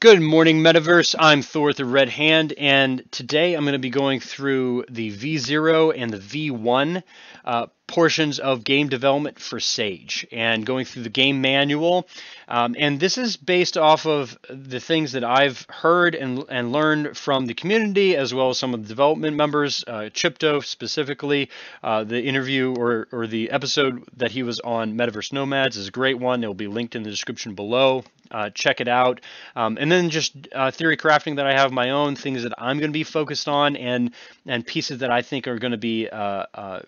Good morning, Metaverse. I'm Thor the Red Hand, and today I'm going to be going through the V0 and the V1 portions of game development for Sage and going through the game manual. And this is based off of the things that I've heard and learned from the community, as well as some of the development members, Chypto specifically. The interview or the episode that he was on Metaverse Nomads is a great one. It will be linked in the description below. Check it out. And then just theory crafting that I have my own, things that I'm going to be focused on, and pieces that I think are going to be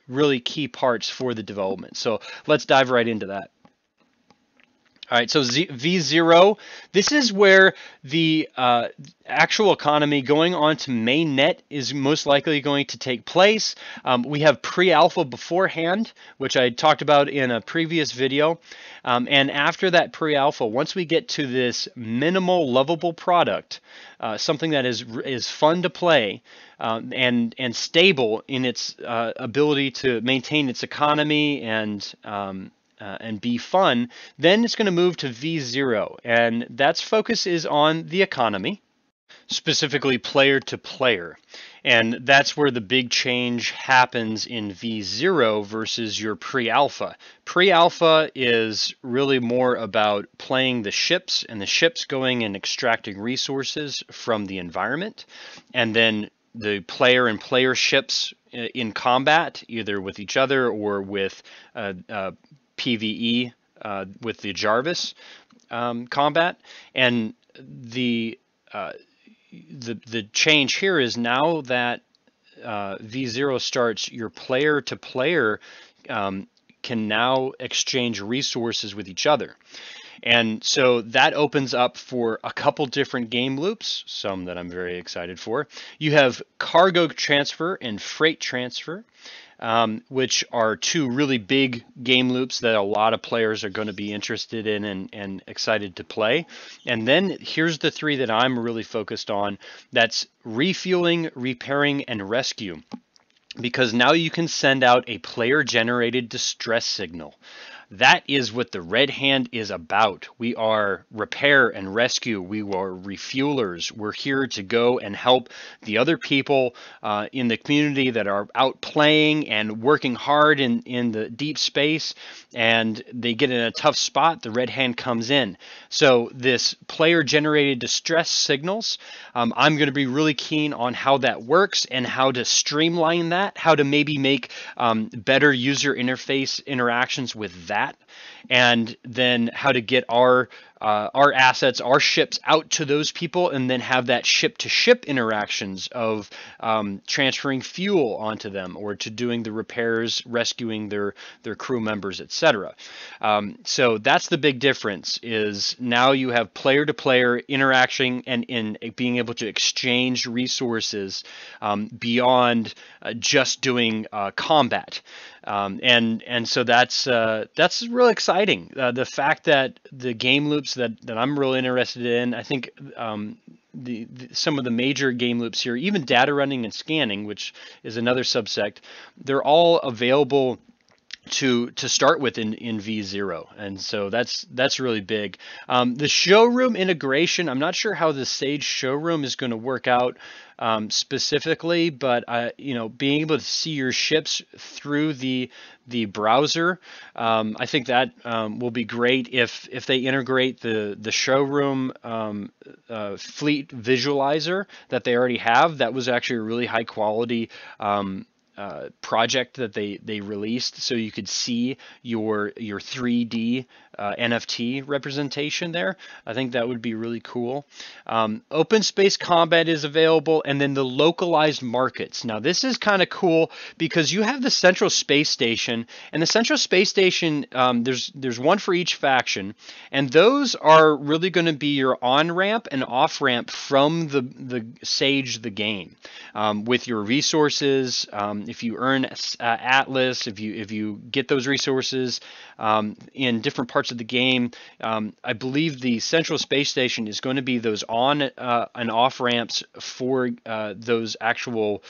really key parts for the development. So let's dive right into that. All right, so V0, this is where the actual economy going on to Mainnet is most likely going to take place. We have pre-alpha beforehand, which I talked about in a previous video. And after that pre-alpha, once we get to this minimal lovable product, something that is fun to play and stable in its ability to maintain its economy and be fun, then it's going to move to V0, and that's focus is on the economy, specifically player to player. And that's where the big change happens in V0 versus your pre-alpha. Pre-alpha is really more about playing the ships and the ships going and extracting resources from the environment, and then the player and player ships in combat, either with each other or with PvE with the Jarvis combat. And the change here is now that V0 starts, your player to player can now exchange resources with each other. And so that opens up for a couple different game loops, some that I'm very excited for. You have cargo transfer and freight transfer, which are two really big game loops that a lot of players are going to be interested in and excited to play. And then here's the three that I'm really focused on. That's refueling, repairing, and rescue. Because now you can send out a player-generated distress signal. That is what the Red Hand is about. We are repair and rescue. We are refuelers. We're here to go and help the other people in the community that are out playing and working hard in the deep space, and they get in a tough spot. The Red Hand comes in. So this player-generated distress signals, I'm going to be really keen on how that works and how to streamline that, how to maybe make better user interface interactions with that, and then how to get our assets, our ships out to those people, and then have that ship-to-ship interactions of transferring fuel onto them or to doing the repairs, rescuing their crew members, etc. So that's the big difference, is now you have player-to-player interaction and in being able to exchange resources beyond just doing combat. And so that's really exciting. The fact that the game loops that I'm really interested in, I think some of the major game loops here, even data running and scanning, which is another subsect, they're all available to start with in V0, and so that's really big. The showroom integration, I'm not sure how the Sage showroom is going to work out specifically, but being able to see your ships through the browser, I think that will be great if they integrate the showroom fleet visualizer that they already have. That was actually a really high quality project that they released, so you could see your 3D NFT representation there. I think that would be really cool. Open space combat is available, and then the localized markets. Now this is kind of cool because you have the central space station, and the central space station, there's one for each faction, and those are really going to be your on-ramp and off-ramp from the Sage the game, with your resources. If you earn Atlas, if you get those resources in different parts of the game, I believe the central space station is going to be those on and off ramps for those actual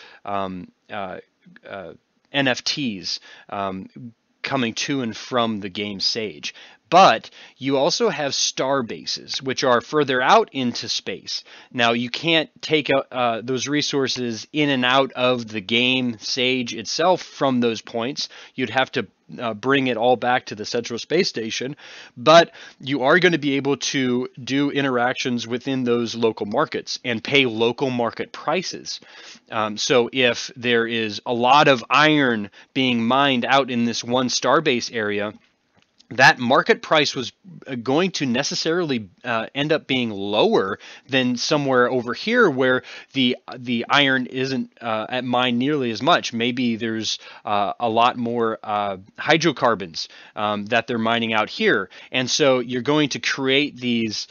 NFTs coming to and from the game Sage. But you also have star bases, which are further out into space. Now, you can't take those resources in and out of the game Sage itself from those points. You'd have to bring it all back to the Central Space Station, but you are going to be able to do interactions within those local markets and pay local market prices. So if there is a lot of iron being mined out in this one starbase area, that market price was going to necessarily end up being lower than somewhere over here where the iron isn't at mine nearly as much. Maybe there's a lot more hydrocarbons that they're mining out here, and so you're going to create these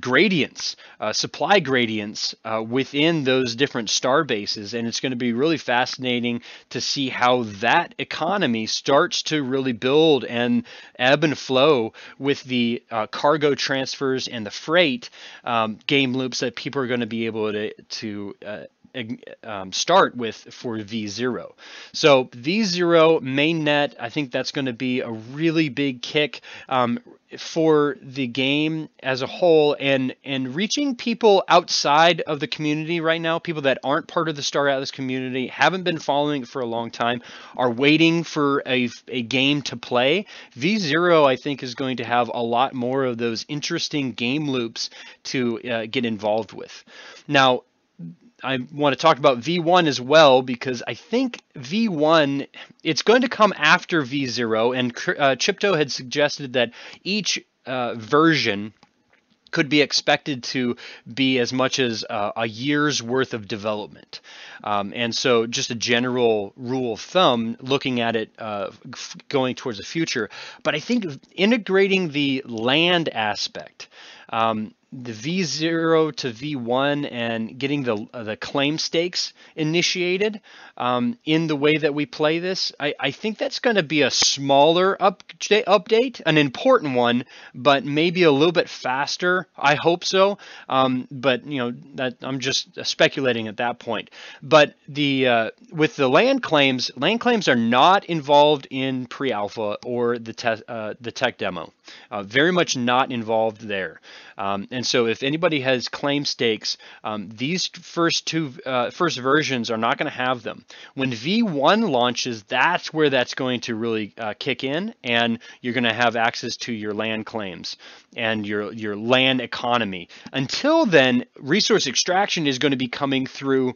gradients, supply gradients within those different star bases, and it's going to be really fascinating to see how that economy starts to really build and ebb and flow with the cargo transfers and the freight game loops that people are going to be able to start with for V0. So V0 mainnet, I think that's going to be a really big kick for the game as a whole, and reaching people outside of the community right now, people that aren't part of the Star Atlas community, haven't been following it for a long time, are waiting for a game to play. V0, I think, is going to have a lot more of those interesting game loops to get involved with. Now, I want to talk about V1 as well, because I think V1, it's going to come after V0, and Chypto had suggested that each version could be expected to be as much as a year's worth of development. And so just a general rule of thumb, looking at it going towards the future. But I think integrating the land aspect, the V0 to V1, and getting the claim stakes initiated in the way that we play this, I think that's going to be a smaller update, an important one, but maybe a little bit faster. I hope so, but that I'm just speculating at that point. But with the land claims are not involved in pre-alpha or the tech demo. Very much not involved there. And so if anybody has claim stakes, these first versions are not going to have them. When V1 launches, that's where that's going to really kick in, and you're going to have access to your land claims and your land economy. Until then, resource extraction is going to be coming through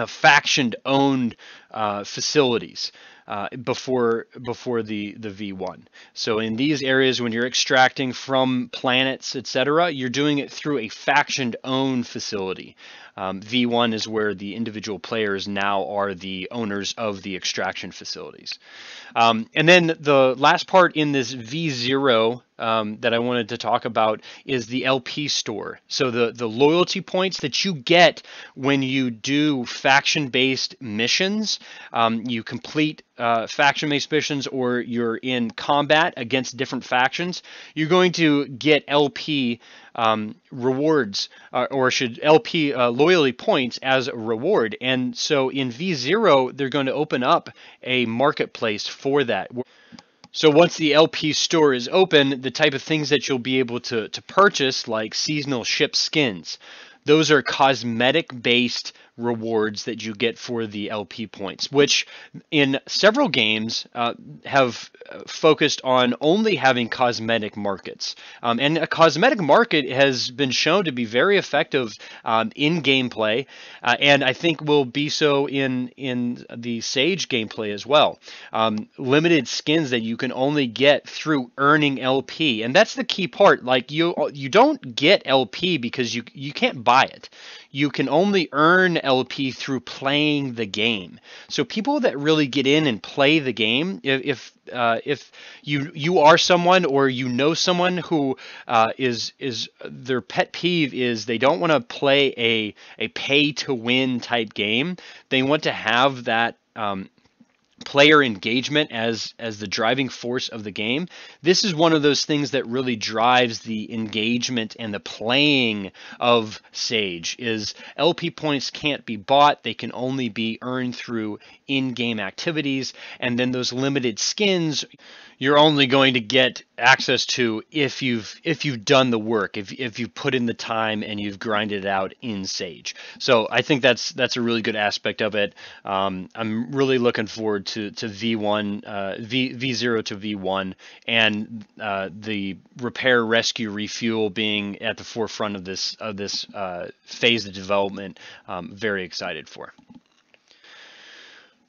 faction-owned facilities. Before the V1. So in these areas, when you're extracting from planets, etc., you're doing it through a faction-owned facility. V1 is where the individual players now are the owners of the extraction facilities. And then the last part in this V0 that I wanted to talk about is the LP store. So the loyalty points that you get when you do faction-based missions, you complete faction-based missions, or you're in combat against different factions, you're going to get LP rewards, or should LP loyalty points as a reward. And so in V0, they're going to open up a marketplace for that. So once the LP store is open, the type of things that you'll be able to purchase, like seasonal ship skins, those are cosmetic-based rewards that you get for the LP points, which in several games have focused on only having cosmetic markets. And a cosmetic market has been shown to be very effective in gameplay, and I think will be so in the Sage gameplay as well. Limited skins that you can only get through earning LP, and that's the key part. Like you don't get LP because you can't buy it. You can only earn LP through playing the game. So people that really get in and play the game, if you are someone, or someone who is their pet peeve is they don't want to play a pay to win type game. They want to have that player engagement as the driving force of the game. This is one of those things that really drives the engagement and the playing of Sage. Is LP points can't be bought, they can only be earned through in-game activities, and then those limited skins you're only going to get access to if you've done the work, if you've put in the time and you've grinded it out in Sage. So I think that's a really good aspect of it. I'm really looking forward to V1, V0 to V1, and the repair, rescue, refuel being at the forefront of this phase of development. Very excited for.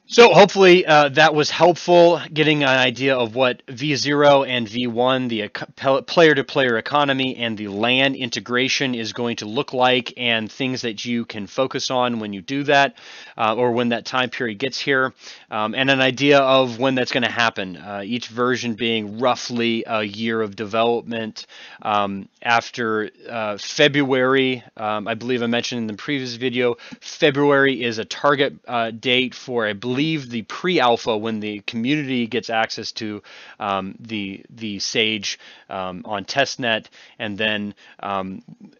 So hopefully that was helpful, getting an idea of what V0 and V1, the player-to-player economy and the LAN integration is going to look like, and things that you can focus on when you do that, or when that time period gets here, and an idea of when that's going to happen. Each version being roughly a year of development. After February, I believe I mentioned in the previous video, February is a target date for, I believe, the pre-alpha, when the community gets access to the Sage on testnet, and then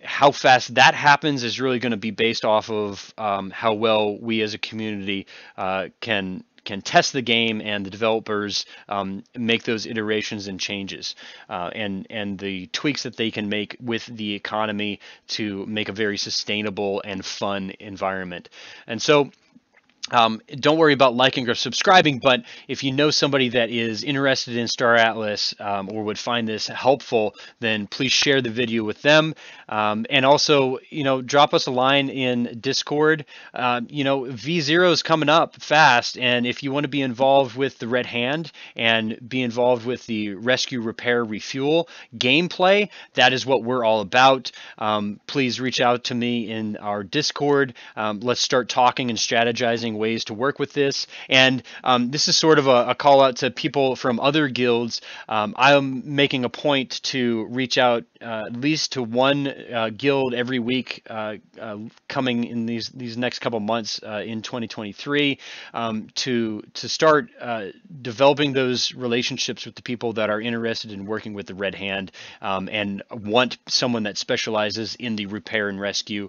how fast that happens is really going to be based off of how well we as a community can test the game and the developers make those iterations and changes, and the tweaks that they can make with the economy to make a very sustainable and fun environment. And so don't worry about liking or subscribing, but if you know somebody that is interested in Star Atlas or would find this helpful, then please share the video with them. And also, drop us a line in Discord. V0 is coming up fast, and if you want to be involved with the Red Hand and be involved with the rescue, repair, refuel gameplay, that is what we're all about. Please reach out to me in our Discord. Let's start talking and strategizing ways to work with this. And this is sort of a call out to people from other guilds. I'm making a point to reach out at least to one guild every week coming in these next couple months in 2023 to start developing those relationships with the people that are interested in working with the Red Hand and want someone that specializes in the repair and rescue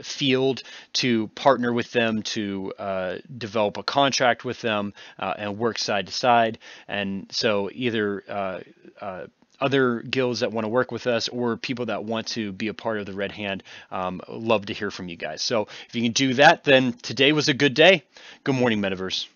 field to partner with them, to develop a contract with them and work side to side. And so either other guilds that want to work with us or people that want to be a part of the Red Hand, love to hear from you guys. So if you can do that, then today was a good day. Good morning, Metaverse.